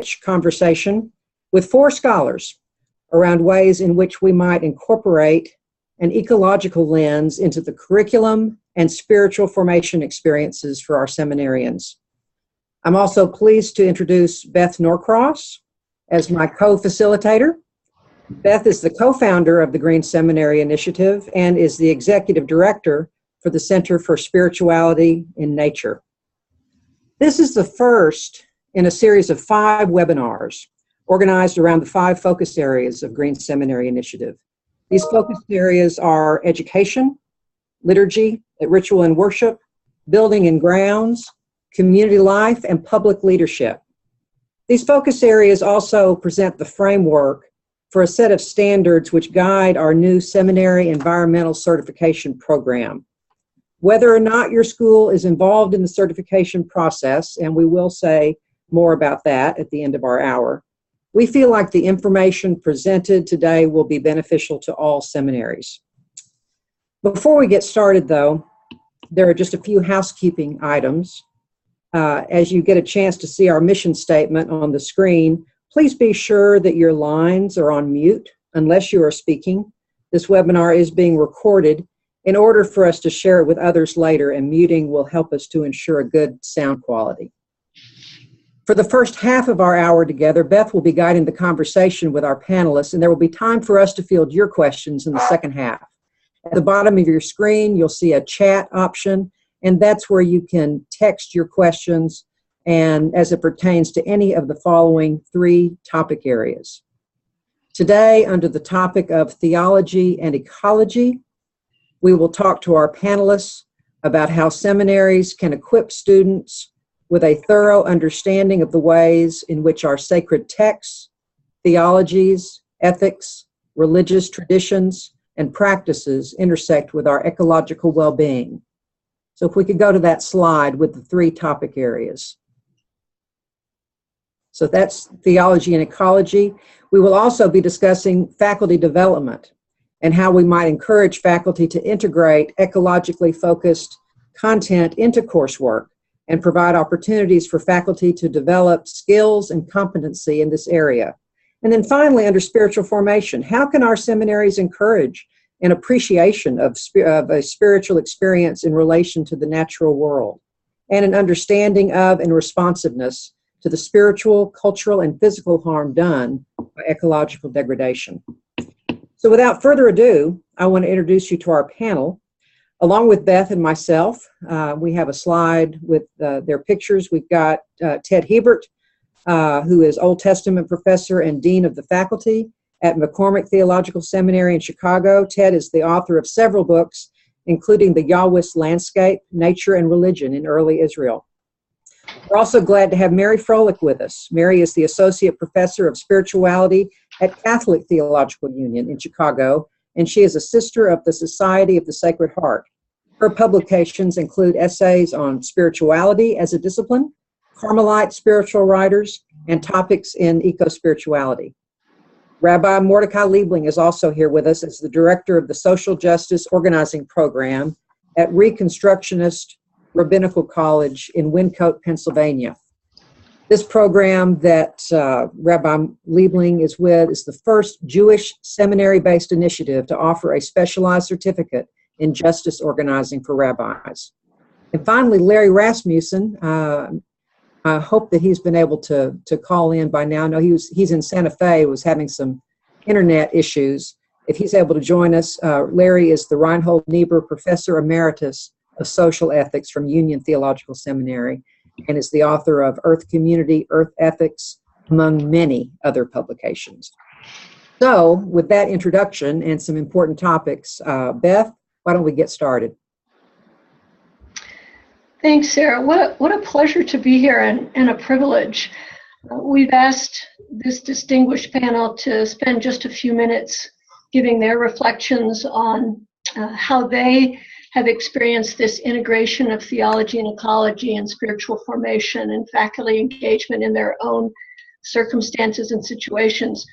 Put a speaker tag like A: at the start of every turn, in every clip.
A: rich conversation with 4 scholars around ways in which we might incorporate an ecological lens into the curriculum and spiritual formation experiences for our seminarians. I'm also pleased to introduce Beth Norcross as my co-facilitator. Beth is the co-founder of the Green Seminary Initiative and is the executive director for the Center for Spirituality in Nature. This is the first in a series of 5 webinars organized around the 5 focus areas of Green Seminary Initiative. These focus areas are education, liturgy, ritual and worship, building and grounds, community life, and public leadership. These focus areas also present the framework for a set of standards which guide our new seminary environmental certification program. Whether or not your school is involved in the certification process, and we will say more about that at the end of our hour, we feel like the information presented today will be beneficial to all seminaries. Before we get started, though, there are just a few housekeeping items. As you get a chance to see our mission statement on the screen, please be sure that your lines are on mute unless you are speaking. This webinar is being recorded in order for us to share it with others later, and muting will help us to ensure a good sound quality. For the first half of our hour together, Beth will be guiding the conversation with our panelists, and there will be time for us to field your questions in the second half. At the bottom of your screen, you'll see a chat option, and that's where you can text your questions and as it pertains to any of the following 3 topic areas. Today, under the topic of theology and ecology, we will talk to our panelists about how seminaries can equip students with a thorough understanding of the ways in which our sacred texts, theologies, ethics, religious traditions, and practices intersect with our ecological well-being. So if we could go to that slide with the 3 topic areas. So that's theology and ecology. We will also be discussing faculty development and how we might encourage faculty to integrate ecologically focused content into coursework and provide opportunities for faculty to develop skills and competency in this area. And then finally, under spiritual formation, how can our seminaries encourage an appreciation of a spiritual experience in relation to the natural world, and an understanding of and responsiveness to the spiritual, cultural, and physical harm done by ecological degradation. So without further ado, I want to introduce you to our panel. Along with Beth and myself, we have a slide with their pictures. We've got Ted Hebert, who is Old Testament professor and dean of the faculty at McCormick Theological Seminary in Chicago. Ted is the author of several books, including The Yahwist Landscape, Nature and Religion in Early Israel. We're also glad to have Mary Froelich with us. Mary is the Associate Professor of Spirituality at Catholic Theological Union in Chicago, and she is a sister of the Society of the Sacred Heart. Her publications include essays on spirituality as a discipline, Carmelite spiritual writers, and topics in eco-spirituality. Rabbi Mordecai Liebling is also here with us as the director of the Social Justice Organizing Program at Reconstructionist Rabbinical College in Wyncote, Pennsylvania. This program that Rabbi Liebling is with is the first Jewish seminary-based initiative to offer a specialized certificate in justice organizing for rabbis. And finally, Larry Rasmussen, I hope that he's been able to call in by now. No, he's in Santa Fe, was having some internet issues. If he's able to join us, Larry is the Reinhold Niebuhr Professor Emeritus of Social Ethics from Union Theological Seminary and is the author of Earth Community, Earth Ethics, among many other publications. So with that introduction and some important topics, Beth, why don't we get started?
B: Thanks, Sarah. What a pleasure to be here and a privilege. We've asked this distinguished panel to spend just a few minutes giving their reflections on how they have experienced this integration of theology and ecology and spiritual formation and faculty engagement in their own circumstances and situations.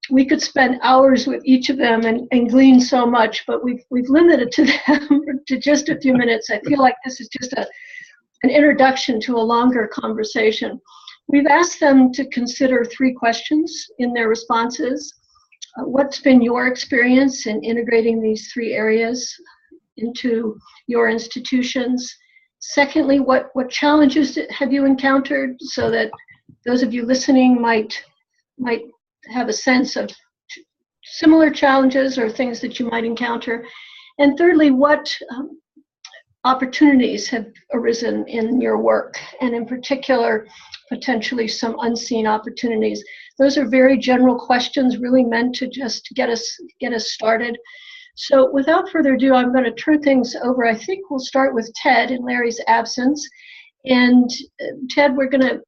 B: We could spend hours with each of them and glean so much, but we've limited to them to just a few minutes. I feel like this is just an introduction to a longer conversation. We've asked them to consider 3 questions in their responses. What's been your experience in integrating these 3 areas into your institutions? Secondly, what challenges have you encountered, so that those of you listening might have a sense of similar challenges or things that you might encounter? And thirdly, what opportunities have arisen in your work, and in particular, potentially some unseen opportunities? Those are very general questions, really meant to just get us started. So without further ado, I'm going to turn things over. I think we'll start with Ted in Larry's absence. And Ted, we're going to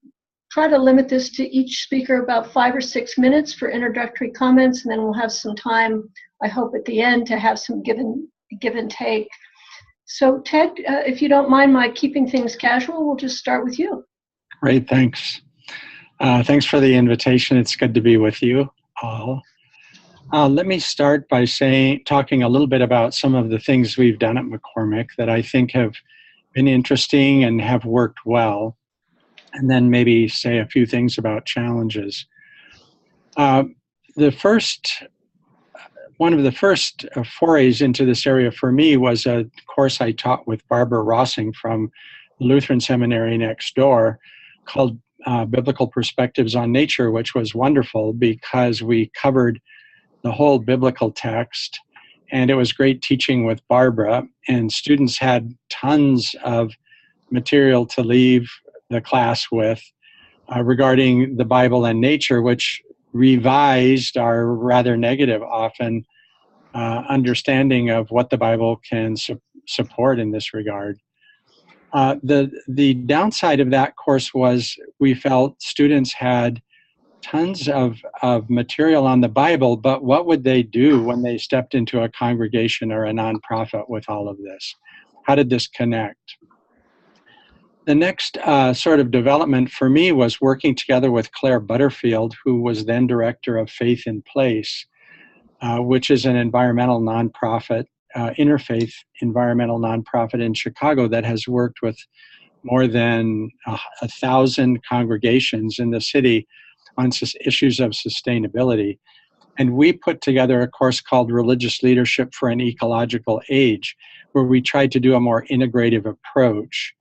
B: try to limit this to each speaker about 5 or 6 minutes for introductory comments, and then we'll have some time, I hope, at the end to have some give and take. So Ted, if you don't mind my keeping things casual, we'll just start with you.
C: Great, thanks. Thanks for the invitation. It's good to be with you all. Let me start by talking a little bit about some of the things we've done at McCormick that I think have been interesting and have worked well, and then maybe say a few things about challenges. One of the first forays into this area for me was a course I taught with Barbara Rossing from the Lutheran Seminary next door, called Biblical Perspectives on Nature, which was wonderful because we covered the whole biblical text, and it was great teaching with Barbara, and students had tons of material to leave the class with regarding the Bible and nature, which revised our rather negative often understanding of what the Bible can support in this regard. The downside of that course was we felt students had tons of material on the Bible, but what would they do when they stepped into a congregation or a nonprofit with all of this? How did this connect? The next sort of development for me was working together with Claire Butterfield, who was then director of Faith in Place, which is an environmental nonprofit, interfaith environmental nonprofit in Chicago that has worked with more than 1,000 congregations in the city on issues of sustainability. And we put together a course called Religious Leadership for an Ecological Age, where we tried to do a more integrative approach,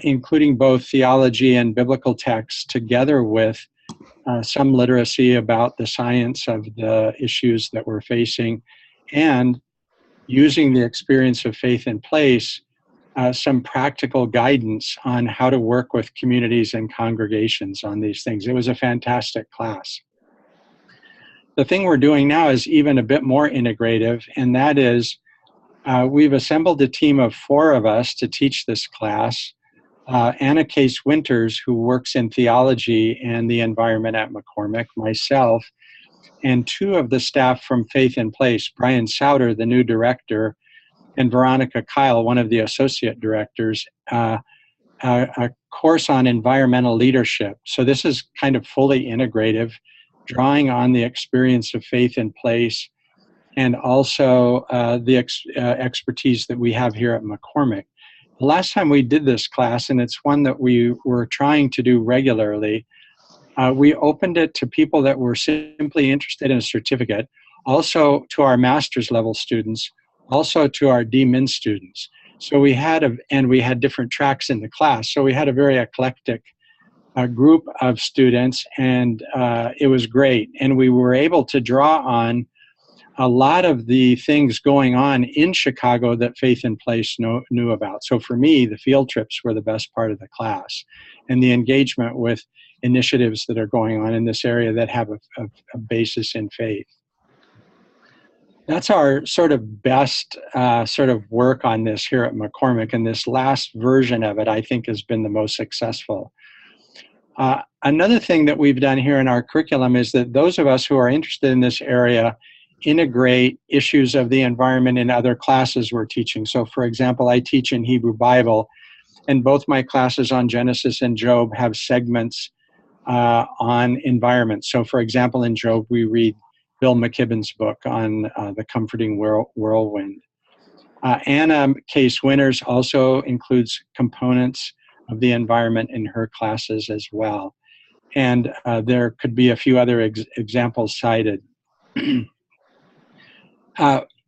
C: including both theology and biblical texts, together with some literacy about the science of the issues that we're facing, and using the experience of Faith in Place, some practical guidance on how to work with communities and congregations on these things. It was a fantastic class. The thing we're doing now is even a bit more integrative, and that is we've assembled a team of 4 of us to teach this class. Anna Case Winters, who works in theology and the environment at McCormick, myself, and 2 of the staff from Faith in Place, Brian Souter, the new director, and Veronica Kyle, one of the associate directors, a course on environmental leadership. So this is kind of fully integrative, drawing on the experience of Faith in Place and also the expertise that we have here at McCormick. The last time we did this class, and it's one that we were trying to do regularly, we opened it to people that were simply interested in a certificate, also to our master's level students, also to our DMin students. So we had different tracks in the class. So we had a very eclectic group of students, and it was great. And we were able to draw on a lot of the things going on in Chicago that Faith in Place knew about. So for me, the field trips were the best part of the class, and the engagement with initiatives that are going on in this area that have a basis in faith. That's our sort of best sort of work on this here at McCormick, and this last version of it, I think, has been the most successful. Another thing that we've done here in our curriculum is that those of us who are interested in this area integrate issues of the environment in other classes we're teaching. So, for example, I teach in Hebrew Bible, and both my classes on Genesis and Job have segments on environment. So, for example, in Job, we read Bill McKibben's book on the comforting whirlwind. Anna Case Winters also includes components of the environment in her classes as well. And there could be a few other examples cited.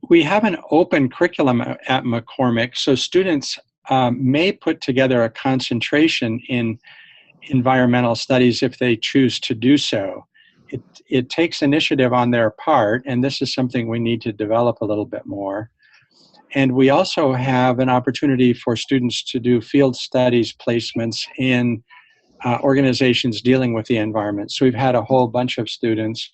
C: We have an open curriculum at McCormick, so students may put together a concentration in environmental studies if they choose to do so. It takes initiative on their part, and this is something we need to develop a little bit more. And we also have an opportunity for students to do field studies placements in organizations dealing with the environment. So we've had a whole bunch of students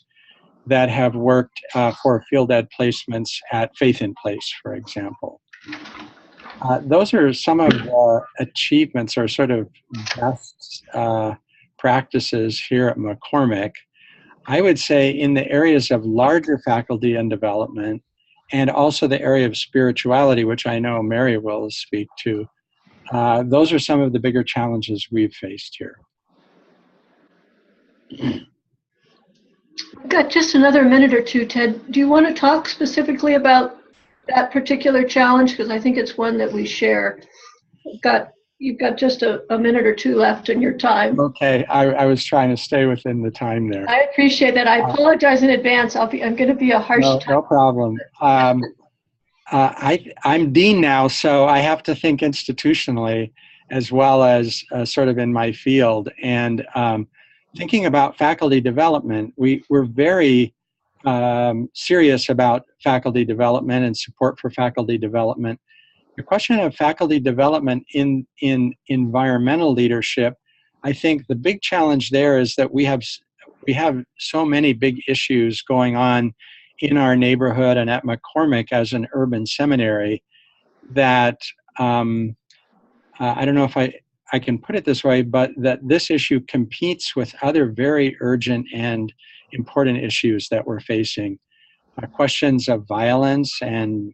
C: that have worked for field ed placements at Faith in Place, for example. Those are some of the achievements or sort of best practices here at McCormick. I would say in the areas of larger faculty and development, and also the area of spirituality, which I know Mary will speak to, those are some of the bigger challenges we've faced here.
B: I've got just another minute or two, Ted. Do you want to talk specifically about that particular challenge? Because I think it's one that we share. You've got just a minute or two left in your time.
C: Okay, I was trying to stay within the time there.
B: I appreciate that. I apologize in advance. I'm going to be a harsh time.
C: No problem. I'm dean now, so I have to think institutionally as well as sort of in my field. And thinking about faculty development, we're very serious about faculty development and support for faculty development. The question of faculty development in environmental leadership, I think the big challenge there is that we have so many big issues going on in our neighborhood and at McCormick as an urban seminary that I don't know if I can put it this way, but that this issue competes with other very urgent and important issues that we're facing. Questions of violence and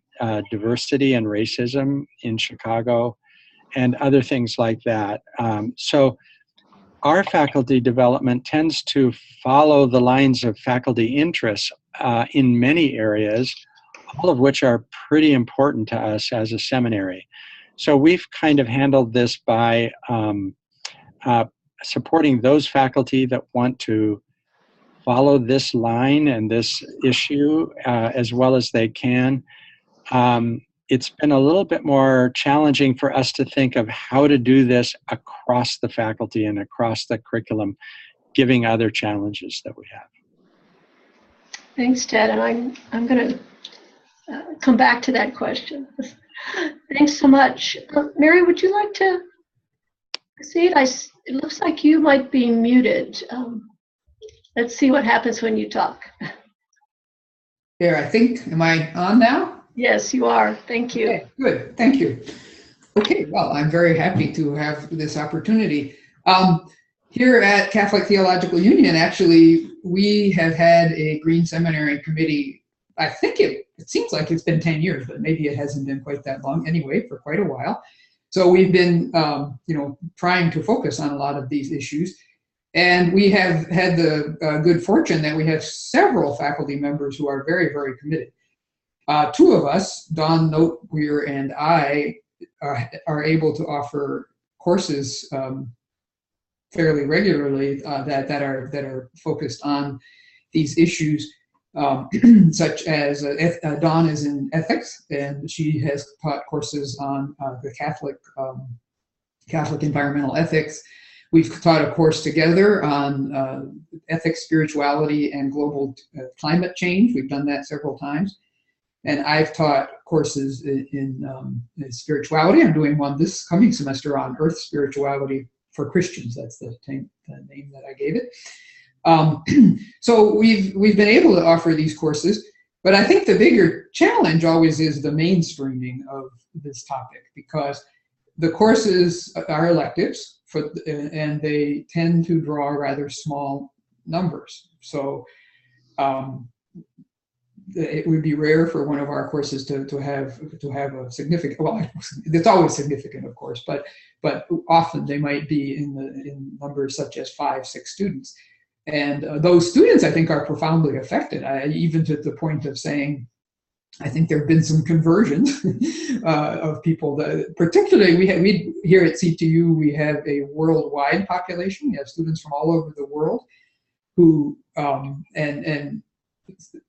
C: diversity and racism in Chicago and other things like that. So our faculty development tends to follow the lines of faculty interests in many areas, all of which are pretty important to us as a seminary. So we've kind of handled this by supporting those faculty that want to follow this line and this issue as well as they can. It's been a little bit more challenging for us to think of how to do this across the faculty and across the curriculum, giving other challenges that we have.
B: Thanks, Ted, and I'm going to come back to that question. Thanks so much. Mary, would you like to see it? It looks like you might be muted. Let's see what happens when you talk.
D: There, I think, am I on now?
B: Yes, you are. Thank you.
D: Okay, good, thank you. Okay, well, I'm very happy to have this opportunity. Here at Catholic Theological Union, actually, we have had a Green Seminary Committee. I think it seems like it's been 10 years, but maybe it hasn't been quite that long. Anyway, for quite a while. So we've been, trying to focus on a lot of these issues. And we have had the good fortune that we have several faculty members who are very, very committed. Two of us, Dawn Noteweir and I, are able to offer courses fairly regularly that are focused on these issues, such as Dawn is in ethics, and she has taught courses on the Catholic environmental ethics. We've taught a course together on ethics, spirituality, and global climate change. We've done that several times. And I've taught courses in spirituality. I'm doing one this coming semester on Earth spirituality for Christians. That's the name that I gave it. So we've been able to offer these courses, but I think the bigger challenge always is the mainstreaming of this topic, because the courses are electives and they tend to draw rather small numbers. So it would be rare for one of our courses to have a significant, well, it's always significant, of course, but often they might be in numbers such as 5, 6 students. And those students, I think, are profoundly affected, even to the point of saying, I think there have been some conversions of people that, particularly we here at CTU, we have a worldwide population. We have students from all over the world who, and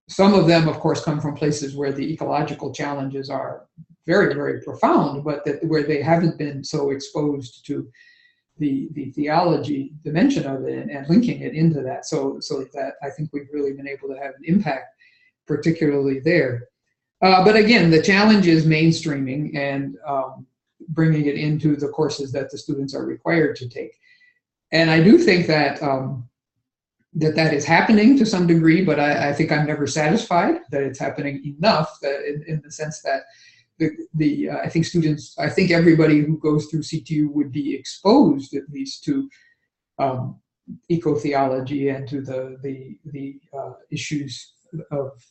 D: some of them, of course, come from places where the ecological challenges are very, very profound, but where they haven't been so exposed to the theology dimension of it and linking it into that. So that I think we've really been able to have an impact, particularly there. But again, the challenge is mainstreaming and bringing it into the courses that the students are required to take. And I do think that that is happening to some degree, but I think I'm never satisfied that it's happening enough, that in the sense that I think everybody who goes through CTU would be exposed at least to eco-theology and to the issues of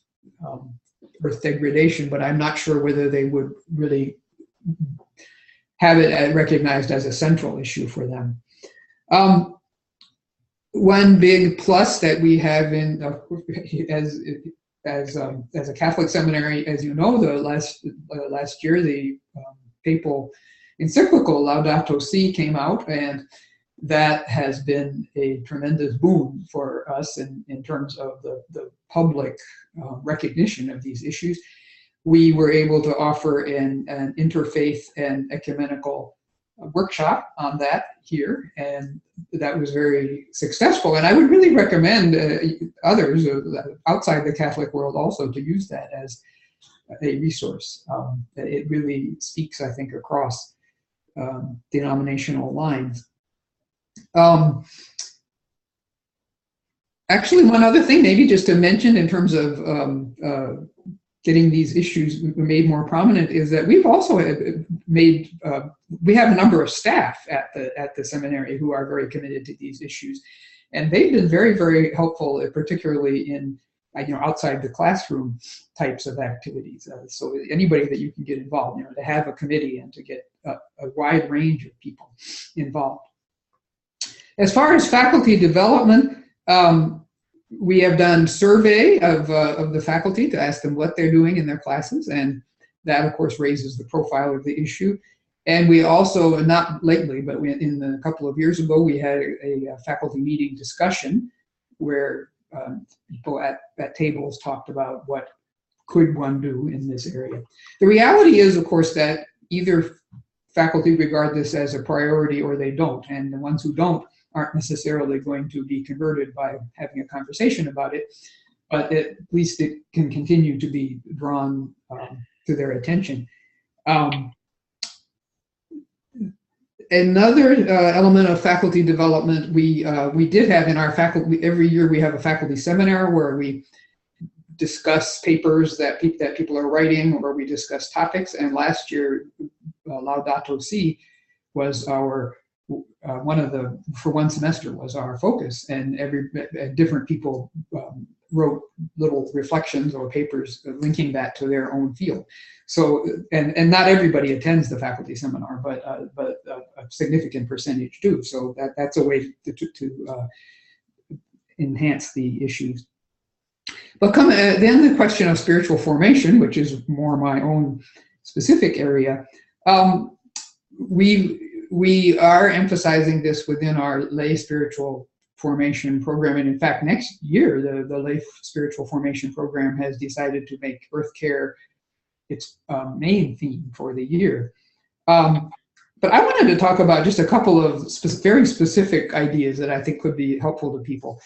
D: earth degradation, but I'm not sure whether they would really have it recognized as a central issue for them. One big plus that we have in as a Catholic seminary, as you know, the last year the papal encyclical Laudato Si came out, and that has been a tremendous boon for us in terms of the public recognition of these issues. We were able to offer an interfaith and ecumenical workshop on that here, and that was very successful. And I would really recommend others outside the Catholic world also to use that as a resource. It really speaks, I think, across denominational lines. Actually, one other thing, maybe just to mention in terms of getting these issues made more prominent, is that we've also made, we have a number of staff at the seminary who are very committed to these issues. And they've been very, very helpful, particularly in outside the classroom types of activities. So anybody that you can get involved, to have a committee and to get a wide range of people involved. As far as faculty development, we have done survey of the faculty to ask them what they're doing in their classes, and that, of course, raises the profile of the issue. And we also, not lately, but in a couple of years ago, we had a faculty meeting discussion where people at tables talked about what could one do in this area. The reality is, of course, that either faculty regard this as a priority or they don't, and the ones who don't aren't necessarily going to be converted by having a conversation about it, but at least it can continue to be drawn to their attention. Another element of faculty development, we did have in our faculty, every year we have a faculty seminar where we discuss papers that people are writing, or we discuss topics, and last year Laudato Si was our for one semester was our focus, and different people wrote little reflections or papers linking that to their own field. So, and not everybody attends the faculty seminar, but a significant percentage do. So that's a way to enhance the issues. But then the question of spiritual formation, which is more my own specific area, we are emphasizing this within our lay spiritual formation program. And in fact, next year, the lay spiritual formation program has decided to make earth care its main theme for the year. But I wanted to talk about just a couple of very specific ideas that I think could be helpful to people,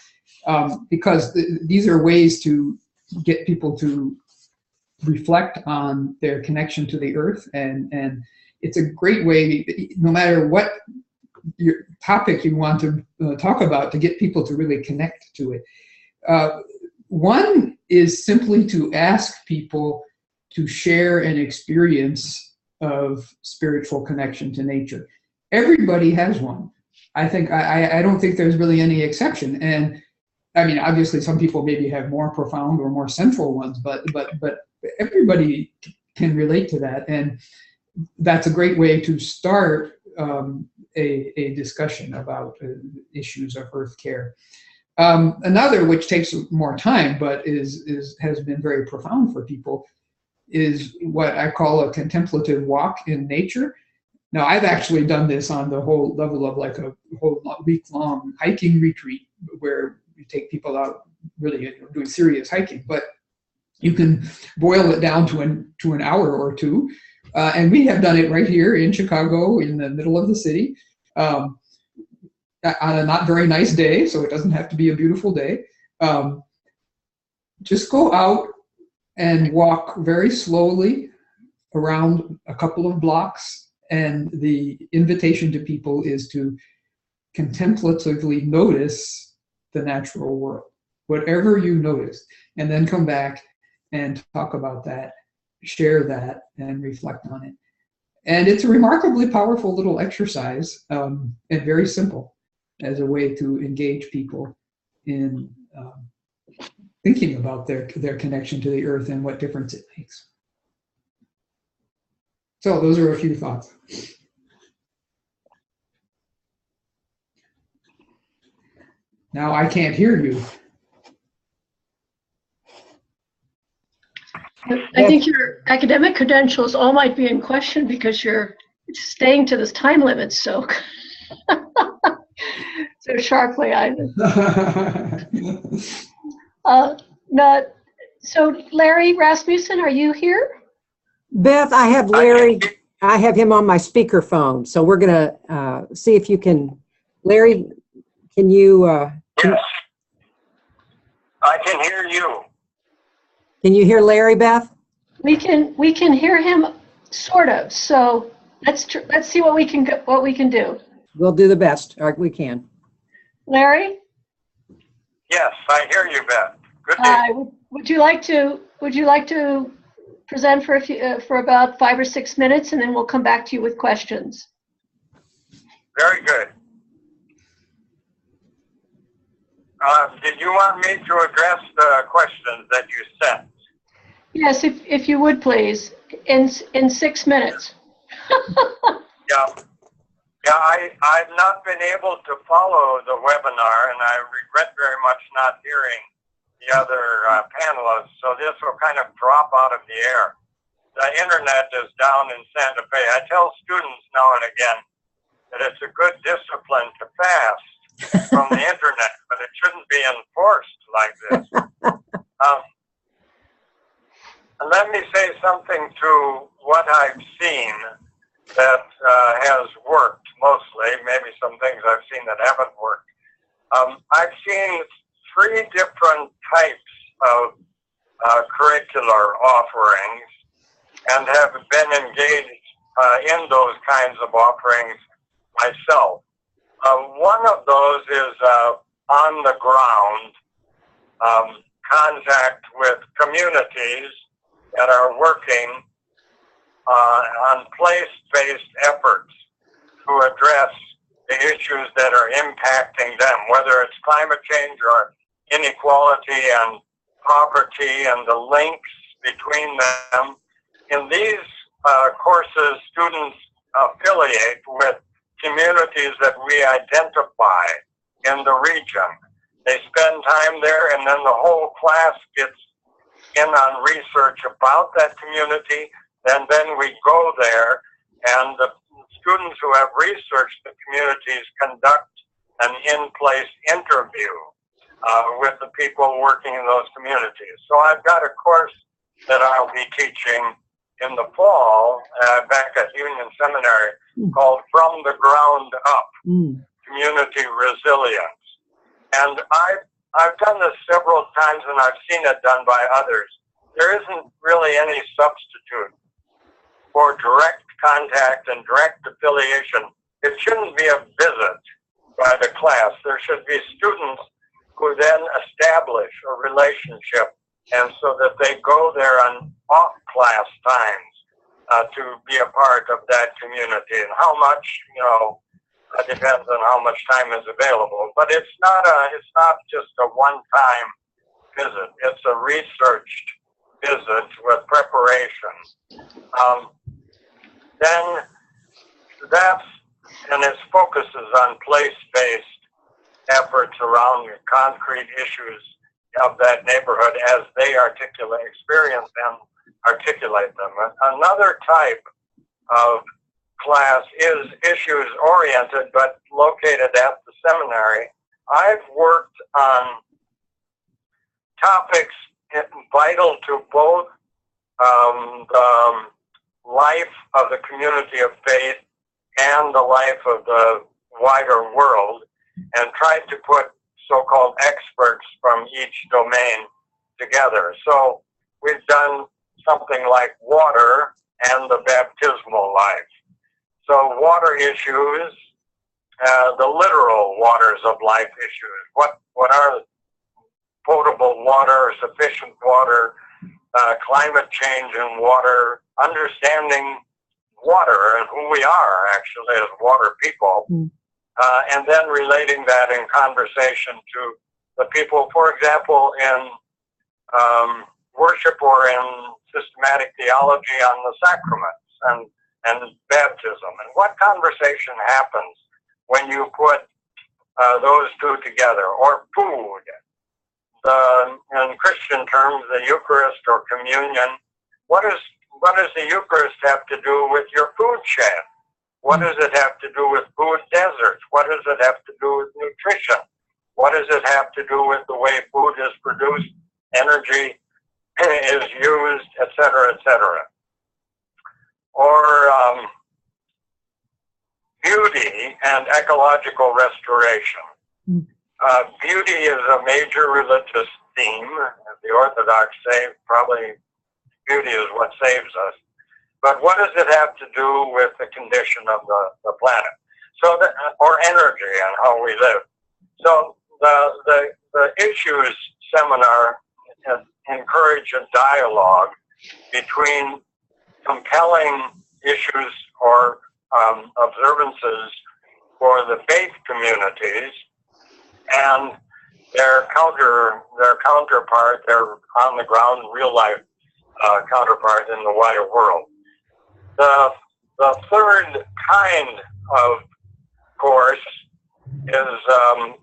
D: because these are ways to get people to reflect on their connection to the earth, and it's a great way, no matter what your topic you want to talk about, to get people to really connect to it. One is simply to ask people to share an experience of spiritual connection to nature. Everybody has one. I don't think there's really any exception. And I mean, obviously some people maybe have more profound or more central ones, but everybody can relate to that. And that's a great way to start a discussion about issues of earth care. Another, which takes more time, but has been very profound for people, is what I call a contemplative walk in nature. Now, I've actually done this on the whole level of like a whole week-long hiking retreat where you take people out really doing serious hiking, but you can boil it down to an hour or two. And we have done it right here in Chicago in the middle of the city on a not very nice day, so it doesn't have to be a beautiful day. Just go out and walk very slowly around a couple of blocks. And the invitation to people is to contemplatively notice the natural world, whatever you notice, and then come back and talk about that, share that, and reflect on it. And it's a remarkably powerful little exercise, and very simple as a way to engage people in thinking about their connection to the earth and what difference it makes. So those are a few thoughts. Now I can't hear you.
B: I think your academic credentials all might be in question because you're staying to this time limit so so sharply. So Larry Rasmussen, are you here?
A: Beth, I have Larry. I have him on my speakerphone, so we're gonna see if you can. Larry, can you?
E: Yes, I can hear you.
A: Can you hear Larry, Beth?
B: We can hear him sort of. So let's see what we can do.
A: We'll do the best we can.
B: Larry?
E: Yes, I hear you, Beth. Good day.
B: Hi. Would you like to present for about 5 or 6 minutes, and then we'll come back to you with questions.
E: Very good. Did you want me to address the questions that you sent?
B: Yes, if you would please, in 6 minutes.
E: Yeah, I've not been able to follow the webinar, and I regret very much not hearing the other panelists, so this will kind of drop out of the air. The internet is down in Santa Fe. I tell students now and again that it's a good discipline to fast from the internet, but it shouldn't be enforced like this. And let me say something to what I've seen that has worked mostly, maybe some things I've seen that haven't worked. I've seen 3 different types of curricular offerings and have been engaged in those kinds of offerings myself. One of those is on the ground contact with communities that are working on place-based efforts to address the issues that are impacting them, whether it's climate change or inequality and poverty and the links between them. In these courses, students affiliate with communities that we identify in the region. They spend time there, and then the whole class gets in on research about that community, and then we go there, and the students who have researched the communities conduct an in-place interview with the people working in those communities. So I've got a course that I'll be teaching in the fall back at Union Seminary called From the Ground Up, Community Resilience. And I've done this several times, and I've seen it done by others. There isn't really any substitute for direct contact and direct affiliation. It shouldn't be a visit by the class. There should be students who then establish a relationship, and so that they go there on off-class times to be a part of that community. And how much, depends on how much time is available. But it's not just a one-time visit. It's a researched visit with preparation. Then and its focuses on place-based efforts around concrete issues of that neighborhood as they articulate, experience them articulate them. Another type of class is issues oriented but located at the seminary. I've worked on topics vital to both the life of the community of faith and the life of the wider world, and tried to put so-called experts from each domain together. So we've done something like water and the baptismal life. So water issues, the literal waters of life issues. What are potable water, sufficient water, climate change and water, understanding water and who we are actually as water people, and then relating that in conversation to the people, for example, in worship or in systematic theology on the sacraments and baptism, and what conversation happens when you put those two together, or food. In Christian terms, the Eucharist or communion. What does the Eucharist have to do with your food shed? What does it have to do with food deserts? What does it have to do with nutrition? What does it have to do with the way food is produced, energy is used, etc., etc.? Or beauty and ecological restoration. Beauty is a major religious theme. The Orthodox say probably beauty is what saves us. But what does it have to do with the condition of the planet? So that, or energy and how we live. So the issues seminar encourage a dialogue between compelling issues or observances for the faith communities and their counterpart, their on the ground, real life counterpart in the wider world. The third kind of course is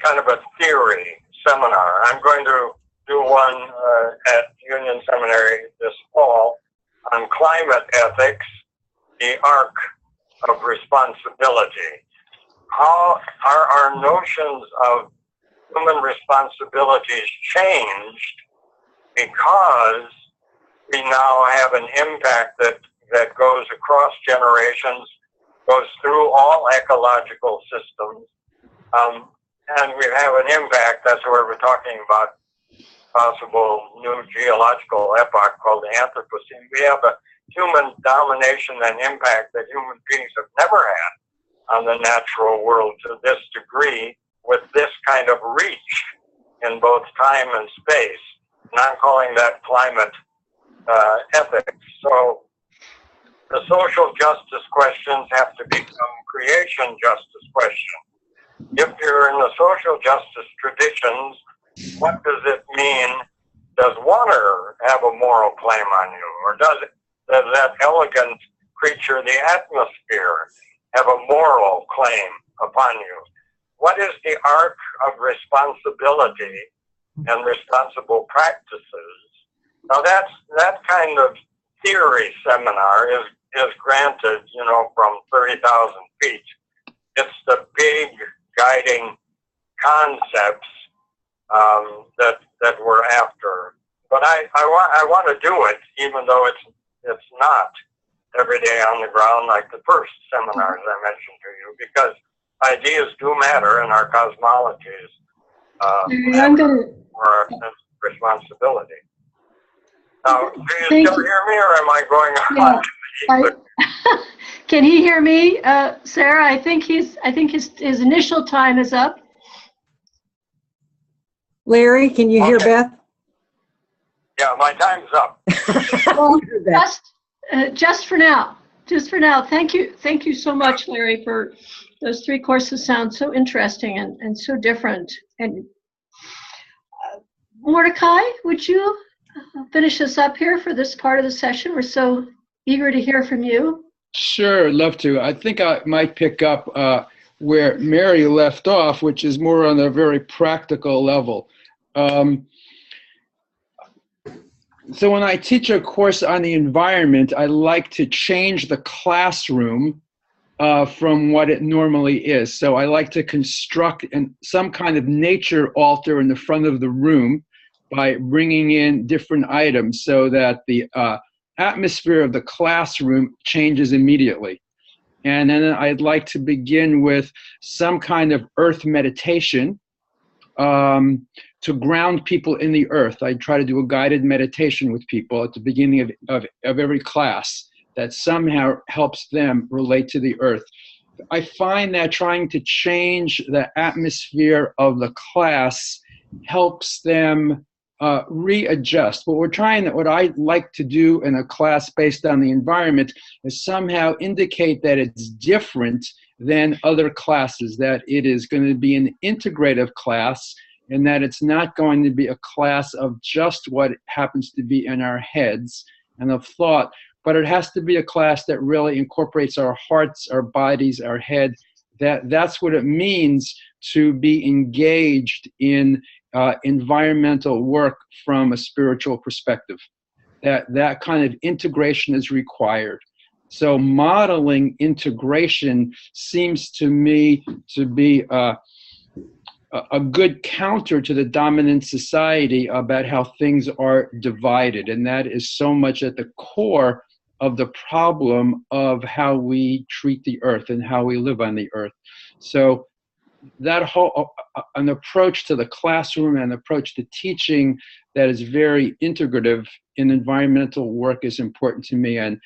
E: kind of a theory seminar. I'm going to do one at Union Seminary this fall on climate ethics, the arc of responsibility. How are our notions of human responsibilities changed because we now have an impact that goes across generations, goes through all ecological systems, and we have an impact. That's where we're talking about possible new geological epoch called the Anthropocene. We have a human domination and impact that human beings have never had on the natural world to this degree, with this kind of reach in both time and space. And I'm calling that climate ethics. So the social justice questions have to become creation justice questions. If you're in the social justice traditions, what does it mean? Does water have a moral claim on you? Or does that elegant creature, the atmosphere, have a moral claim upon you? What is the arc of responsibility and responsible practices? Now that kind of theory seminar is granted, from 30,000 feet. It's the big guiding concepts that we're after. But I want to do it, even though it's not every day on the ground like the first seminars I mentioned to you, because ideas do matter in our cosmologies. For our sense of responsibility. Now, do you still hear me, or am I going on?
B: Yeah. Can he hear me, Sarah? I think his initial time is up.
A: Larry, can you hear Beth?
E: Yeah, my time's up.
B: Well, just for now. Just for now. Thank you so much, Larry, for those three courses. Sound so interesting and so different. And Mordecai, would you finish us up here for this part of the session? We're so eager to hear from you.
F: Sure, love to. I think I might pick up where Mary left off, which is more on a very practical level. So when I teach a course on the environment, I like to change the classroom from what it normally is. So I like to construct some kind of nature altar in the front of the room by bringing in different items so that the atmosphere of the classroom changes immediately. And then I'd like to begin with some kind of earth meditation to ground people in the earth. I try to do a guided meditation with people at the beginning of every class that somehow helps them relate to the earth. I find that trying to change the atmosphere of the class helps them readjust. What I like to do in a class based on the environment is somehow indicate that it's different than other classes, that it is going to be an integrative class, and that it's not going to be a class of just what happens to be in our heads and of thought, but it has to be a class that really incorporates our hearts, our bodies, our head. That's what it means to be engaged in environmental work from a spiritual perspective. That kind of integration is required. So modeling integration seems to me to be a good counter to the dominant society about how things are divided. And that is so much at the core of the problem of how we treat the earth and how we live on the earth. So that whole an approach to the classroom and approach to teaching that is very integrative in environmental work is important to me. And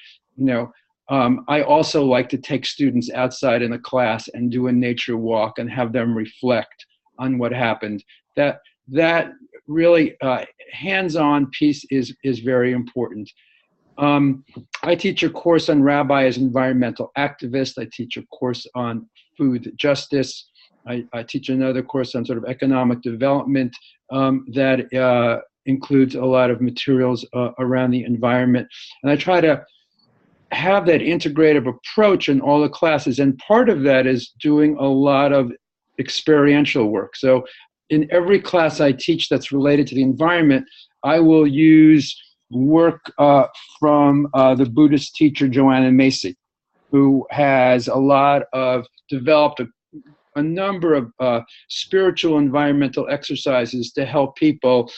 F: I also like to take students outside in a class and do a nature walk and have them reflect on what happened. That really hands-on piece is very important. I teach a course on rabbi as environmental activist. I teach a course on food justice. I teach another course on sort of economic development that includes a lot of materials around the environment. And I try to have that integrative approach in all the classes. And part of that is doing a lot of experiential work. So in every class I teach that's related to the environment, I will use work from the Buddhist teacher Joanna Macy, who has developed a number of spiritual environmental exercises to help people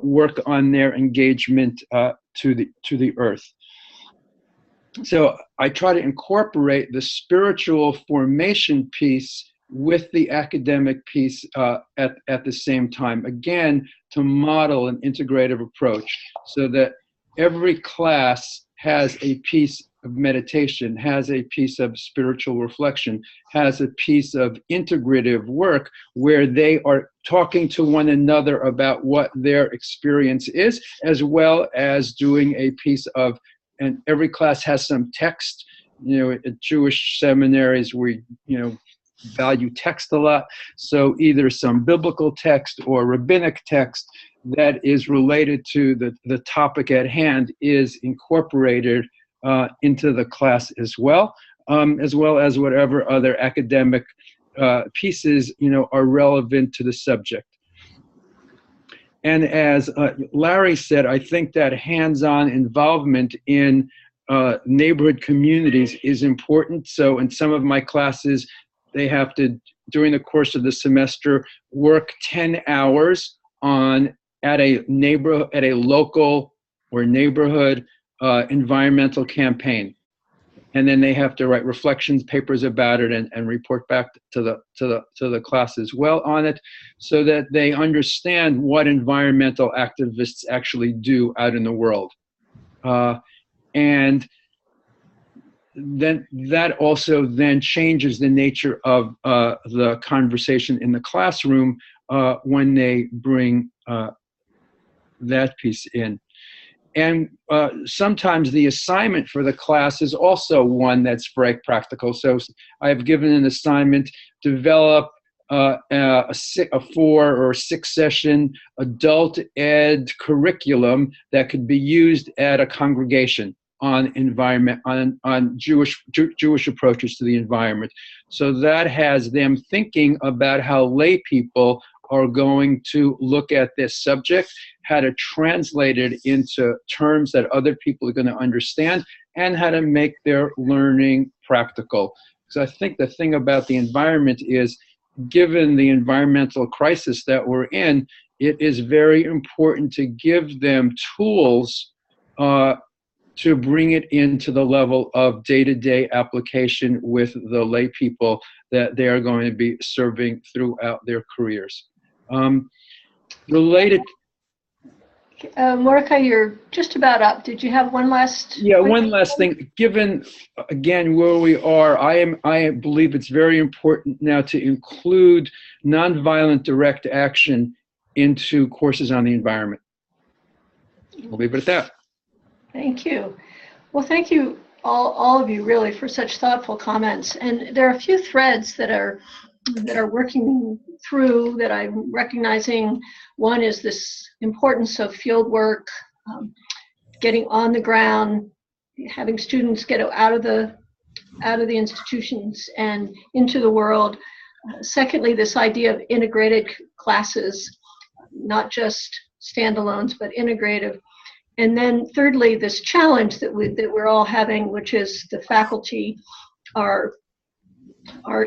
F: work on their engagement to the earth. So I try to incorporate the spiritual formation piece with the academic piece at the same time, again, to model an integrative approach so that every class has a piece of meditation, has a piece of spiritual reflection, has a piece of integrative work where they are talking to one another about what their experience is, as well as doing a piece of, and every class has some text. At Jewish seminaries, we, value text a lot. So either some biblical text or rabbinic text that is related to the topic at hand is incorporated into the class as well as whatever other academic pieces, are relevant to the subject. And as Larry said, I think that hands-on involvement in neighborhood communities is important. So in some of my classes, they have to, during the course of the semester, work 10 hours at a local or neighborhood environmental campaign. And then they have to write reflections papers about it and report back to the class as well on it, so that they understand what environmental activists actually do out in the world. And then that also then changes the nature of the conversation in the classroom when they bring that piece in. And sometimes the assignment for the class is also one that's very practical. So I've given an assignment, develop a 4 or 6 session adult ed curriculum that could be used at a congregation on environment, on Jewish approaches to the environment. So that has them thinking about how lay people are going to look at this subject how to translate it into terms that other people are going to understand, and how to make their learning practical. So I think the thing about the environment is, given the environmental crisis that we're in, it is very important to give them tools to bring it into the level of day-to-day application with the lay people that they are going to be serving throughout their careers. Related.
B: Mordecai, you're just about up. Did you have one last?
F: Yeah, one last thing. Given, again, where we are, I believe it's very important now to include nonviolent direct action into courses on the environment. We'll leave it at that.
B: Thank you. Well, thank you all of you really for such thoughtful comments. And there are a few threads that are working through that I'm recognizing. One is this importance of field work, getting on the ground, having students get out of the institutions and into the world. Secondly, this idea of integrated classes, not just standalones, but integrative. And then thirdly, this challenge that we're all having, which is the faculty are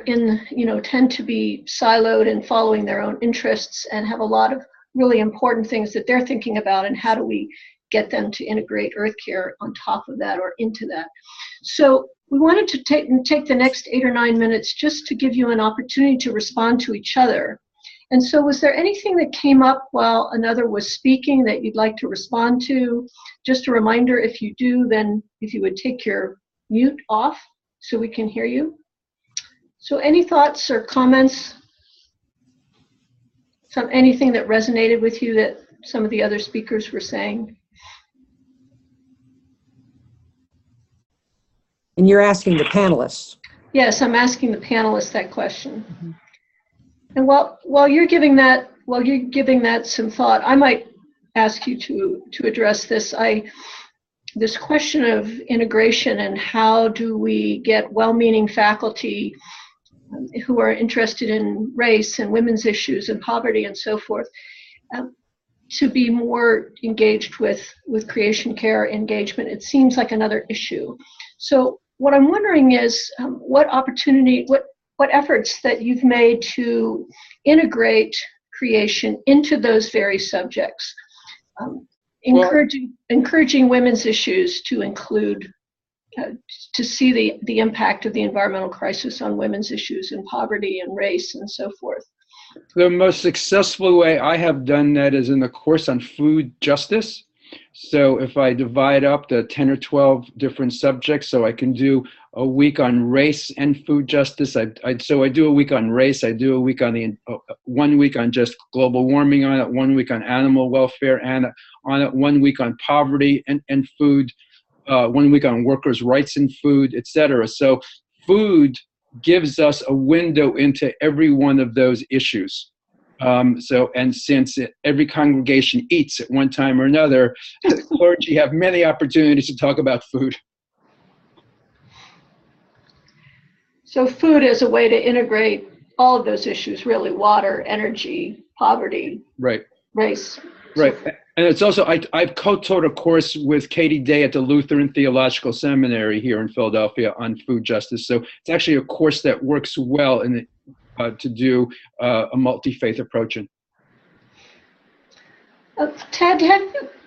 B: in, tend to be siloed and following their own interests and have a lot of really important things that they're thinking about, and how do we get them to integrate earth care on top of that or into that. So we wanted to take the next 8 or 9 minutes just to give you an opportunity to respond to each other. And so was there anything that came up while another was speaking that you'd like to respond to? Just a reminder, if you do, then if you would take your mute off so we can hear you. So any thoughts or comments? Anything that resonated with you that some of the other speakers were saying?
A: And you're asking the panelists?
B: Yes, I'm asking the panelists that question. Mm-hmm. And while you're giving that some thought, I might ask you to address this. This question of integration and how do we get well-meaning faculty who are interested in race and women's issues and poverty and so forth to be more engaged with creation care engagement. It seems like another issue. So what I'm wondering is what efforts that you've made to integrate creation into those very subjects, encouraging women's issues to include, to see the impact of the environmental crisis on women's issues and poverty and race and so forth.
F: The most successful way I have done that is in the course on food justice. So if I divide up the 10 or 12 different subjects, so I can do a week on race and food justice. So I do a week on race. I do a week on 1 week on just global warming on it, 1 week on animal welfare and on it, 1 week on poverty and food, 1 week on workers' rights in food, etc. So food gives us a window into every one of those issues. And since every congregation eats at one time or another, the clergy have many opportunities to talk about food.
B: So food is a way to integrate all of those issues, really: water, energy, poverty,
F: right,
B: race.
F: Right. And it's also, I've co-taught a course with Katie Day at the Lutheran Theological Seminary here in Philadelphia on food justice. So it's actually a course that works well to do a multi-faith approach in.
B: Ted,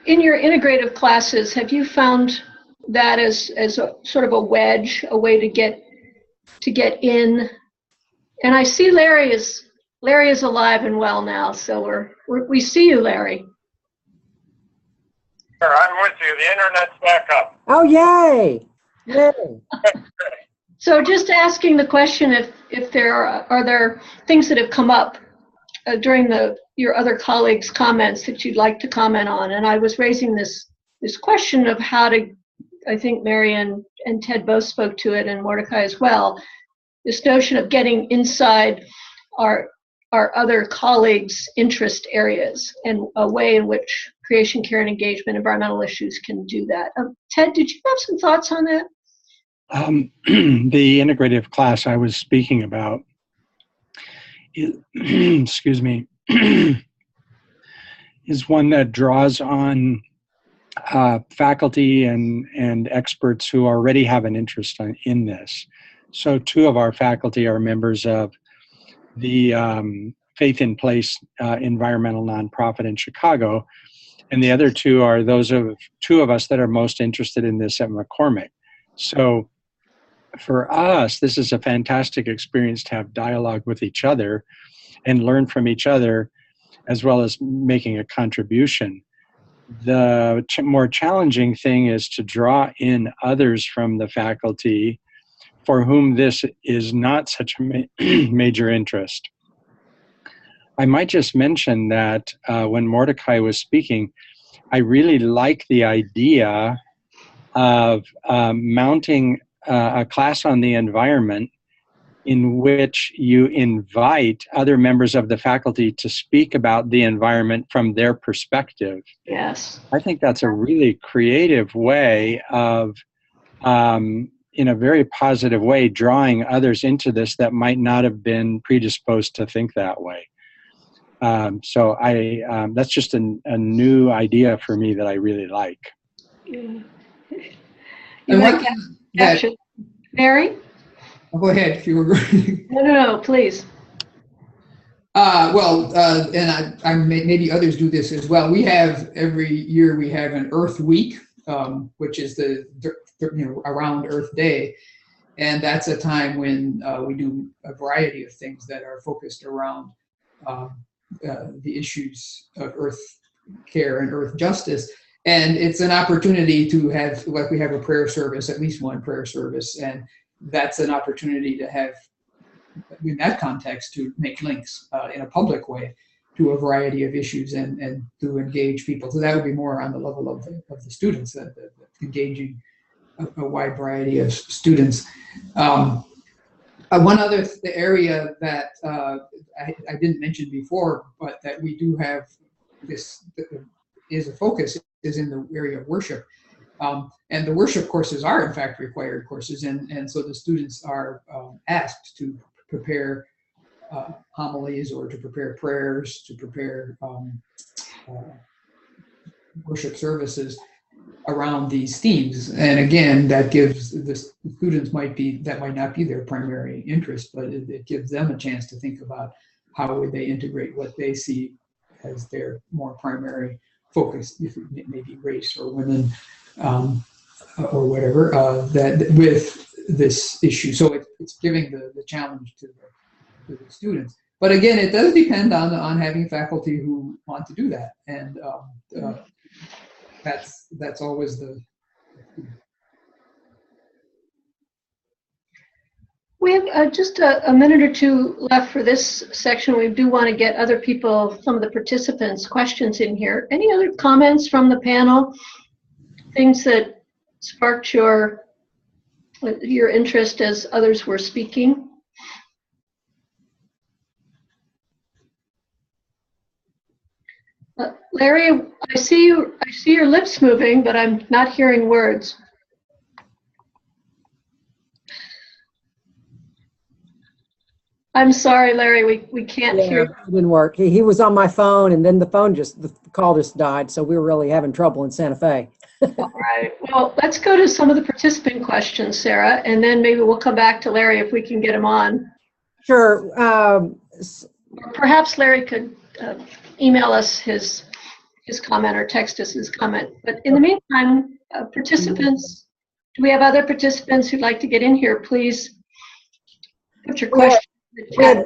B: in your integrative classes, have you found that as a sort of a wedge, a way to get in? And I see Larry is alive and well now, so we see you, Larry.
E: Sure, I'm with you. The internet's back up.
A: Oh, yay! Yay!
B: So just asking the question if there are there things that have come up during your other colleagues' comments that you'd like to comment on. And I was raising this question of how to, I think Mary and Ted both spoke to it, and Mordecai as well, this notion of getting inside our other colleagues' interest areas and a way in which creation, care, and engagement, environmental issues can do that. Ted, did you have some thoughts on that?
C: The integrative class I was speaking about, excuse me, is one that draws on faculty and experts who already have an interest in this. So 2 of our faculty are members of the Faith in Place environmental nonprofit in Chicago, and the other 2 are those of 2 of us that are most interested in this at McCormick. So for us, this is a fantastic experience to have dialogue with each other and learn from each other, as well as making a contribution. The more challenging thing is to draw in others from the faculty for whom this is not such a major interest. I might just mention that when Mordecai was speaking, I really like the idea of mounting a class on the environment in which you invite other members of the faculty to speak about the environment from their perspective.
B: Yes.
C: I think that's a really creative way of, in a very positive way, drawing others into this that might not have been predisposed to think that way. So that's just a new idea for me that I really like.
B: Yeah.
D: And one thing that,
B: Mary?
D: go ahead if you were.
B: No, please.
D: And I maybe others do this as well. We have every year we have an Earth Week, which is around Earth Day, and that's a time when we do a variety of things that are focused around the issues of Earth care and Earth justice. And it's an opportunity to have, like, we have a prayer service, at least one prayer service, and that's an opportunity to have, in that context, to make links in a public way to a variety of issues and to engage people. So that would be more on the level of the students, engaging a wide variety of students. One other area that I didn't mention before, but that we do have this is a focus, is in the area of worship. And the worship courses are, in fact, required courses. And so the students are asked to prepare homilies or to prepare prayers, to prepare worship services around these themes. And again, that gives the students that might not be their primary interest, but it gives them a chance to think about how would they integrate what they see as their more primary focus, if it may be race or women or whatever, that with this issue. So it's giving the challenge to the students. But again, it does depend on having faculty who want to do that, and that's always the.
B: We have just a minute or 2 left for this section. We do want to get other people, some of the participants' questions in here. Any other comments from the panel? Things that sparked your interest as others were speaking? Larry, I see your lips moving, but I'm not hearing words. I'm sorry, Larry, we can't hear.
A: It didn't work. He was on my phone, and then the call just died, so we were really having trouble in Santa Fe.
B: All right. Well, let's go to some of the participant questions, Sarah, and then maybe we'll come back to Larry if we can get him on.
A: Sure.
B: Or perhaps Larry could email us his comment or text us his comment. But in the meantime, participants, do we have other participants who'd like to get in here? Please put your question in the chat.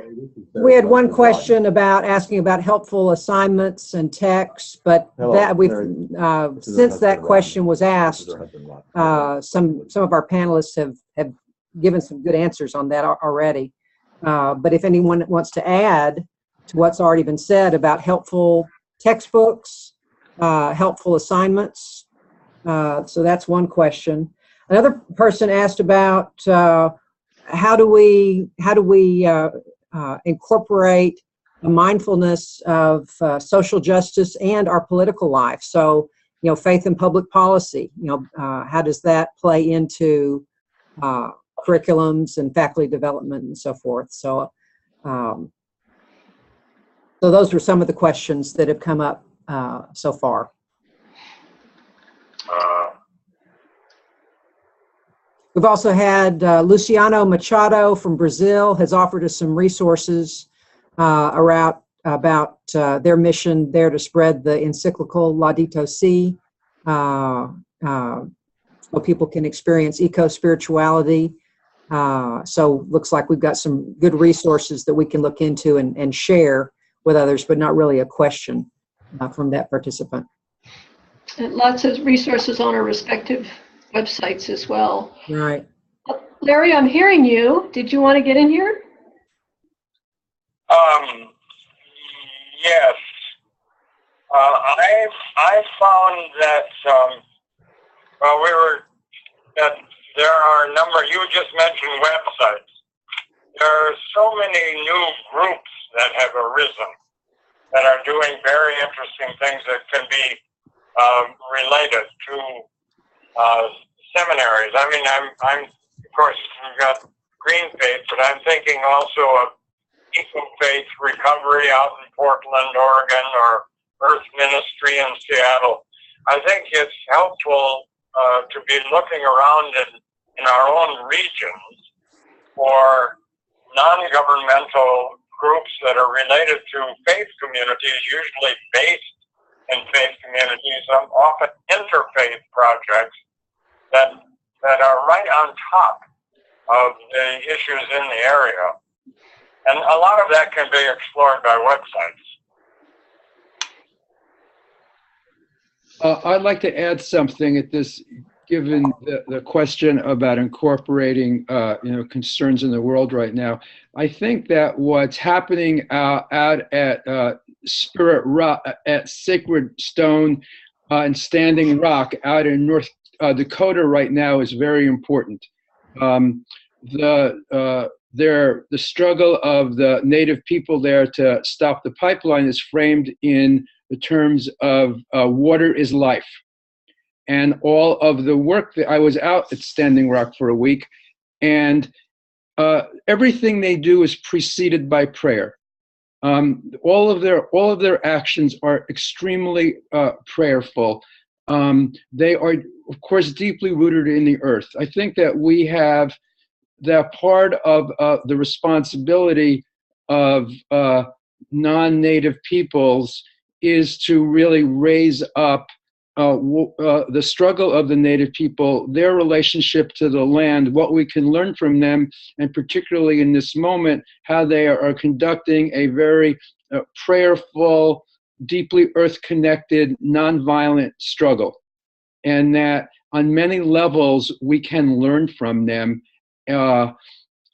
A: We had one question asking about helpful assignments and texts, but since that question was asked, some of our panelists have given some good answers on that already. But if anyone wants to add to what's already been said about helpful textbooks, helpful assignments, so that's one question. Another person asked about how do we incorporate the mindfulness of social justice and our political life. So, faith and public policy, how does that play into curriculums and faculty development and so forth. So, so those were some of the questions that have come up so far. We've also had Luciano Machado from Brazil has offered us some resources about their mission there to spread the encyclical Laudato Si, so people can experience eco-spirituality. So looks like we've got some good resources that we can look into and share with others, but not really a question from that participant.
B: And lots of resources on our respective websites as well.
A: Right.
B: Larry, I'm hearing you. Did you want to get in here?
E: Yes. I found that that there are a number. You just mentioned websites. There are so many new groups that have arisen that are doing very interesting things that can be related to seminaries. I mean, I'm of course we've got Green Faith, but I'm thinking also of Eco Faith Recovery out in Portland, Oregon, or Earth Ministry in Seattle. I think it's helpful to be looking around in our own regions for non-governmental groups that are related to faith communities, usually based in faith communities, often interfaith projects that are right on top of the issues in the area. And a lot of that can be explored by websites.
F: I'd like to add something at this, given the question about incorporating, concerns in the world right now. I think that what's happening out at Spirit Rock, at Sacred Stone and Standing Rock out in North Dakota right now is very important. The struggle of the native people there to stop the pipeline is framed in the terms of water is life. And all of the work that I was out at Standing Rock for a week, and everything they do is preceded by prayer. All of their actions are extremely prayerful. They are, of course, deeply rooted in the earth. I think that we have that part of the responsibility of non-native peoples is to really raise up the struggle of the native people, their relationship to the land, what we can learn from them, and particularly in this moment, how they are conducting a very prayerful, deeply earth-connected, nonviolent struggle. And that on many levels, we can learn from them,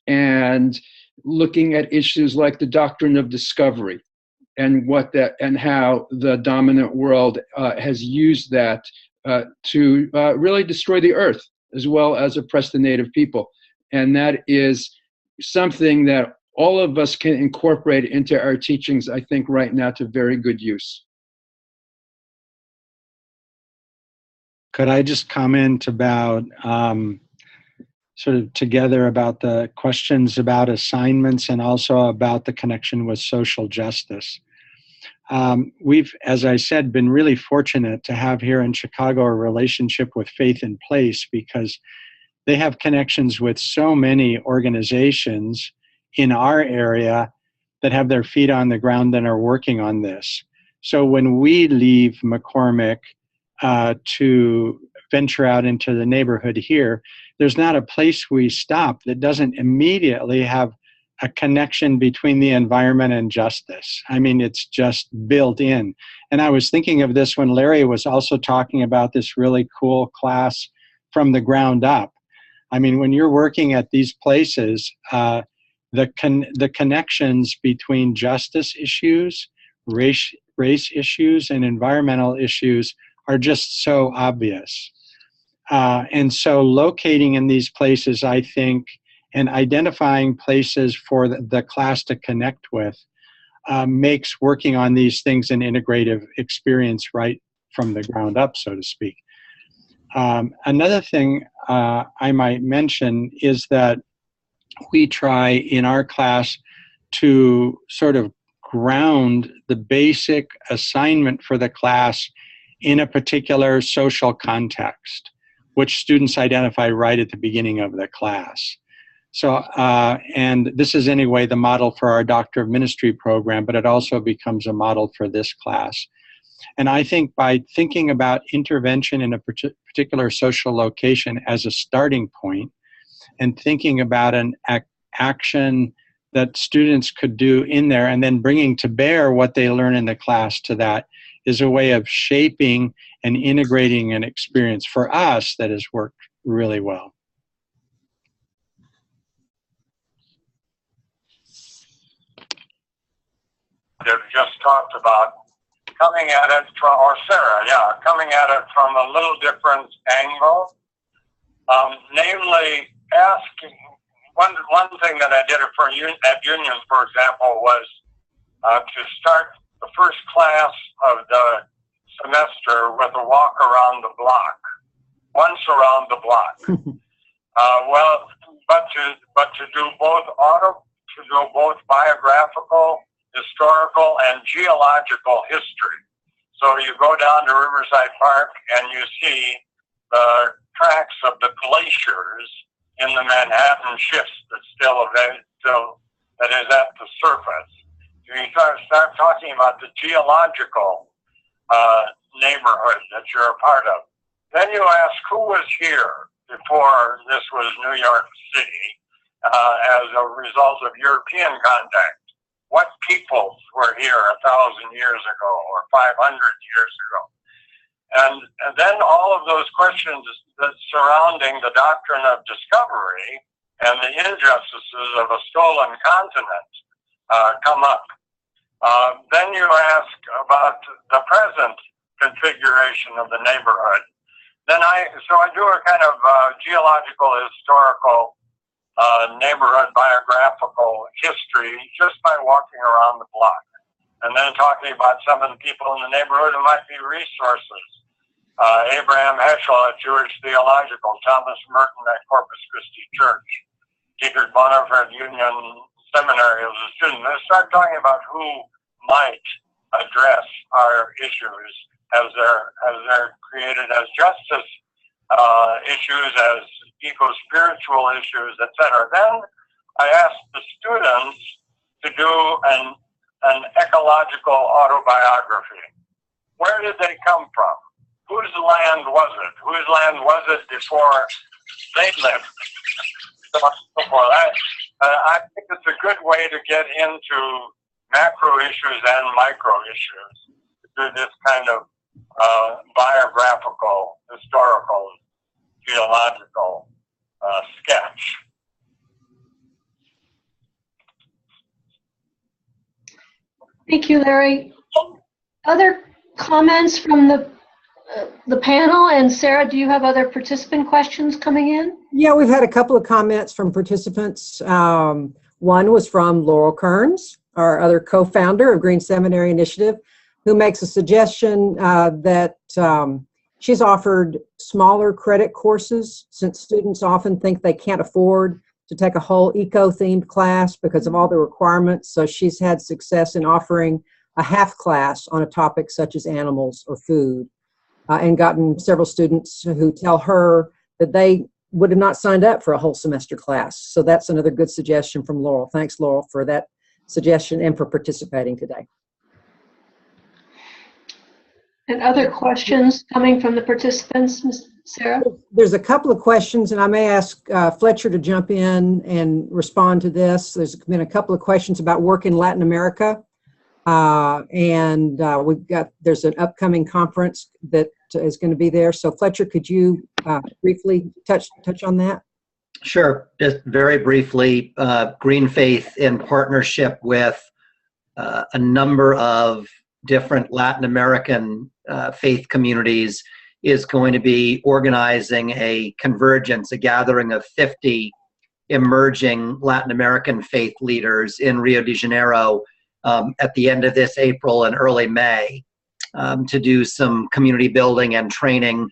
F: and looking at issues like the doctrine of discovery, and how the dominant world has used that to really destroy the earth as well as oppress the native people. And that is something that all of us can incorporate into our teachings, I think, right now to very good use.
C: Could I just comment about sort of together about the questions about assignments and also about the connection with social justice? We've, as I said, been really fortunate to have here in Chicago a relationship with Faith in Place, because they have connections with so many organizations in our area that have their feet on the ground and are working on this. So when we leave McCormick to venture out into the neighborhood here, there's not a place we stop that doesn't immediately have a connection between the environment and justice. I mean, it's just built in. And I was thinking of this when Larry was also talking about this really cool class from the ground up. I mean, when you're working at these places, the connections between justice issues, race issues, and environmental issues are just so obvious. And so locating in these places, I think, and identifying places for the class to connect with makes working on these things an integrative experience right from the ground up, so to speak. Another thing I might mention is that we try in our class to sort of ground the basic assignment for the class in a particular social context, which students identify right at the beginning of the class. So, and this is anyway the model for our Doctor of Ministry program, but it also becomes a model for this class. And I think by thinking about intervention in a particular social location as a starting point, and thinking about an action that students could do in there, and then bringing to bear what they learn in the class to that, is a way of shaping and integrating an experience for us that has worked really well.
E: That just talked about coming at it from, or Sarah, yeah, coming at it from a little different angle. Namely, asking, one thing that I did at Union, for example, was to start the first class of the semester with a walk around the block, once around the block. But to do both biographical, historical, and geological history. So you go down to Riverside Park and you see the tracks of the glaciers in the Manhattan shifts that that is at the surface. You start talking about the geological neighborhood that you're a part of. Then you ask who was here before this was New York City as a result of European contact. What peoples were here 1,000 years ago or 500 years ago? And then all of those questions that surrounding the doctrine of discovery and the injustices of a stolen continent come up. Then you ask about the present configuration of the neighborhood. So I do a kind of geological, historical, neighborhood biographical history just by walking around the block. And then talking about some of the people in the neighborhood who might be resources. Abraham Heschel at Jewish Theological, Thomas Merton at Corpus Christi Church, Dietrich Bonhoeffer at Union Seminary as a student. Let's start talking about who might address our issues as they're created as justice issues, as eco-spiritual issues, etc. Then I asked the students to do an ecological autobiography. Where did they come from? Whose land was it? Whose land was it before they lived? I think it's a good way to get into macro issues and micro issues, to do this kind of biographical, historical, geological sketch.
B: Thank you, Larry. Other comments from the panel? And Sarah, do you have other participant questions coming in?
A: Yeah, we've had a couple of comments from participants. One was from Laurel Kearns, our other co-founder of Green Seminary Initiative, who makes a suggestion that she's offered smaller credit courses since students often think they can't afford to take a whole eco-themed class because of all the requirements. So she's had success in offering a half class on a topic such as animals or food, and gotten several students who tell her that they would have not signed up for a whole semester class. So that's another good suggestion from Laurel. Thanks, Laurel, for that suggestion and for participating today.
B: And other questions coming from the participants, Ms. Sarah?
A: There's a couple of questions, and I may ask Fletcher to jump in and respond to this. There's been a couple of questions about work in Latin America. There's an upcoming conference that is going to be there. So Fletcher, could you briefly touch on that?
G: Sure. Just very briefly, Green Faith, in partnership with a number of different Latin American faith communities, is going to be organizing a convergence, a gathering of 50 emerging Latin American faith leaders in Rio de Janeiro at the end of this April and early May, to do some community building and training,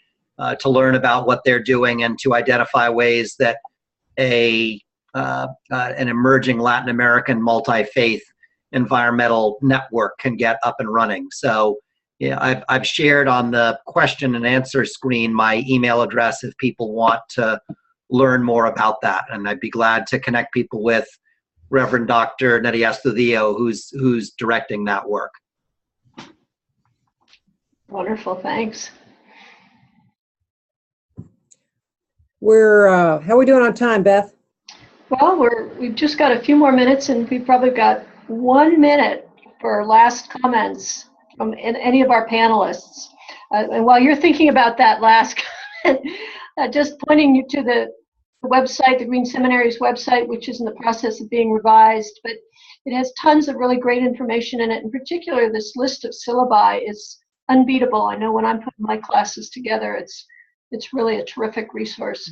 G: to learn about what they're doing and to identify ways that an emerging Latin American multi-faith environmental network can get up and running. So yeah, I've shared on the question and answer screen my email address if people want to learn more about that. And I'd be glad to connect people with Reverend Dr. Nydia Estudillo, who's directing that work.
B: Wonderful, thanks.
A: How are we doing on time, Beth?
B: Well, we've just got a few more minutes, and we've probably got 1 minute for last comments from any of our panelists. And while you're thinking about that last comment, just pointing you to the website, the Green Seminary's website, which is in the process of being revised, but it has tons of really great information in it. In particular, this list of syllabi is unbeatable. I know when I'm putting my classes together, it's really a terrific resource.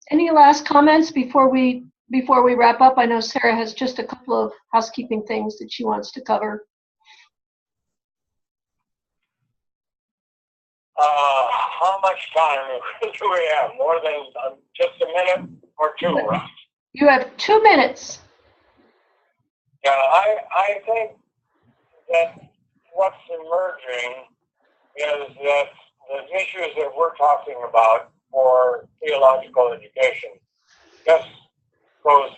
B: Any last comments before we wrap up? I know Sarah has just a couple of housekeeping things that she wants to cover.
E: How much time do we have? More than just a minute or two, right?
B: You have 2 minutes.
E: Yeah, I think that what's emerging is that the issues that we're talking about for theological education just goes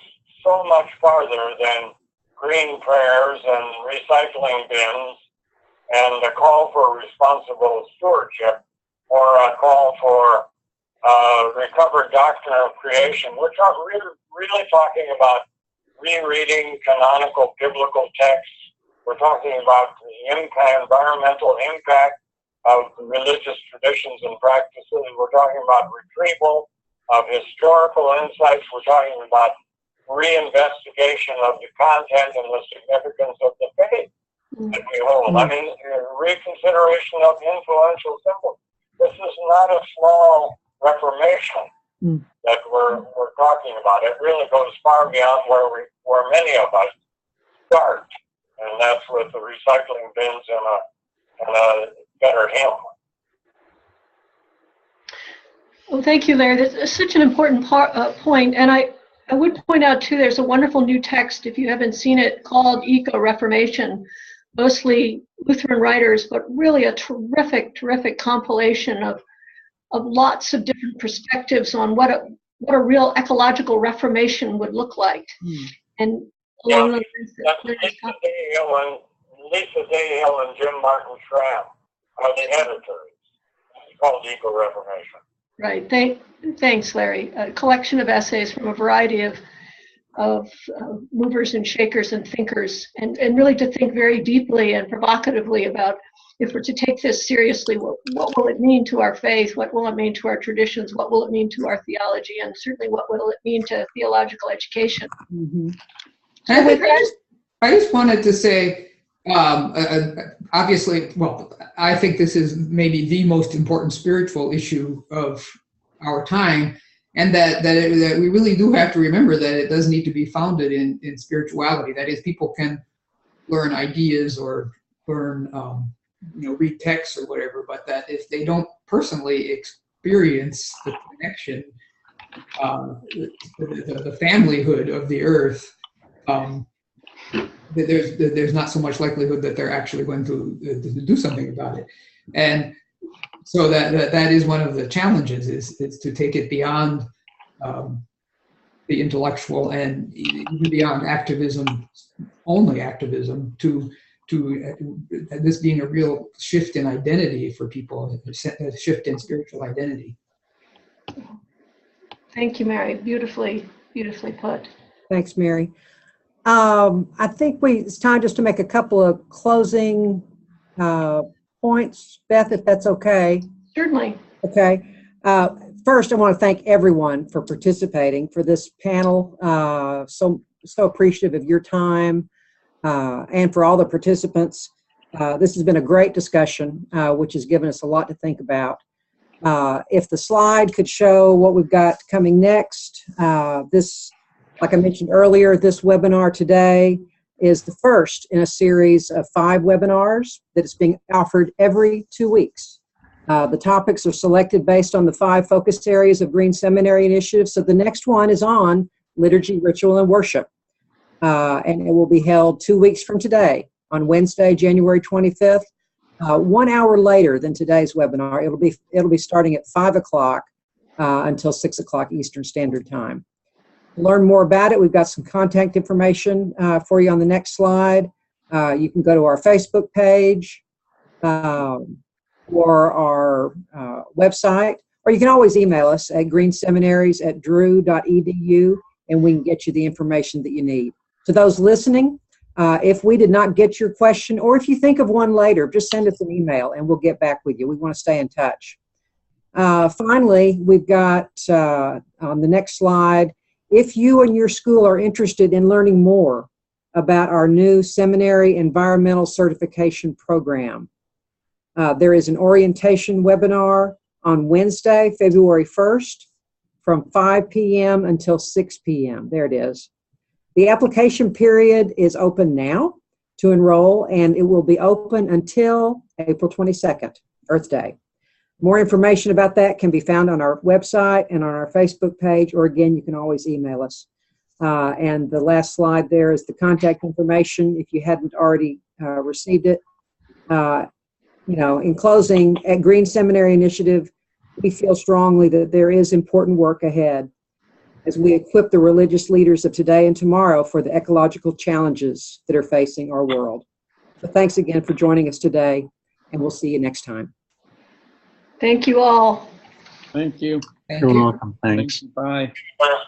E: so much farther than green prayers and recycling bins and a call for responsible stewardship or a call for recovered doctrine of creation. We're really talking about rereading canonical biblical texts. We're talking about the environmental impact of religious traditions and practices. We're talking about retrieval of historical insights. We're talking about reinvestigation of the content and the significance of the faith that we hold. I mean, reconsideration of influential symbols. This is not a small reformation that we're talking about. It really goes far beyond where many of us start, and that's with the recycling bins and a better hymn.
B: Well, thank you, Larry. That's such an important point. And I would point out, too, there's a wonderful new text, if you haven't seen it, called Eco-Reformation, mostly Lutheran writers, but really a terrific, terrific compilation of lots of different perspectives on what a real ecological reformation would look like. And along those lines,
E: Lisa Dayhill and Jim Martin Schramm are the editors. It's called Eco-Reformation.
B: Right. Thanks, Larry. A collection of essays from a variety of movers and shakers and thinkers, and really to think very deeply and provocatively about, if we're to take this seriously, what will it mean to our faith? What will it mean to our traditions? What will it mean to our theology? And certainly, what will it mean to theological education?
D: I just wanted to say, obviously, well, I think this is maybe the most important spiritual issue of our time, and that we really do have to remember that it does need to be founded in spirituality. That is, people can learn ideas or learn, read texts or whatever, but that if they don't personally experience the connection, the familyhood of the earth, there's not so much likelihood that they're actually going to do something about it. And so that is one of the challenges, is to take it beyond the intellectual and even beyond activism, only activism, to this being a real shift in identity for people, a shift in spiritual identity.
B: Thank you, Mary. Beautifully put.
A: Thanks, Mary. I think it's time just to make a couple of closing points, Beth, if that's okay.
B: Certainly.
A: Okay. First, I want to thank everyone for participating for this panel. So appreciative of your time and for all the participants. This has been a great discussion, which has given us a lot to think about. If the slide could show what we've got coming next, like I mentioned earlier, this webinar today is the first in a series of 5 webinars that is being offered every 2 weeks. The topics are selected based on the 5 focus areas of Green Seminary Initiative. So the next one is on liturgy, ritual, and worship. and it will be held 2 weeks from today on Wednesday, January 25th. 1 hour later than today's webinar. It'll be starting at 5 o'clock until 6 o'clock Eastern Standard Time. To learn more about it, we've got some contact information for you on the next slide. You can go to our Facebook page or our website, or you can always email us at greenseminaries@drew.edu, and we can get you the information that you need. To those listening, if we did not get your question, or if you think of one later, just send us an email and we'll get back with you. We want to stay in touch. Finally, we've got on the next slide, if you and your school are interested in learning more about our new seminary environmental certification program, there is an orientation webinar on Wednesday, February 1st from 5 p.m. until 6 p.m. There it is. The application period is open now to enroll, and it will be open until April 22nd, Earth Day. More information about that can be found on our website and on our Facebook page, or again, you can always email us. And the last slide there is the contact information if you hadn't already received it. In closing, at Green Seminary Initiative, we feel strongly that there is important work ahead as we equip the religious leaders of today and tomorrow for the ecological challenges that are facing our world. So thanks again for joining us today, and we'll see you next time.
B: Thank you all.
F: Thank you.
D: Thank
C: You're
D: you.
C: welcome. Thanks.
F: Bye.
E: Well,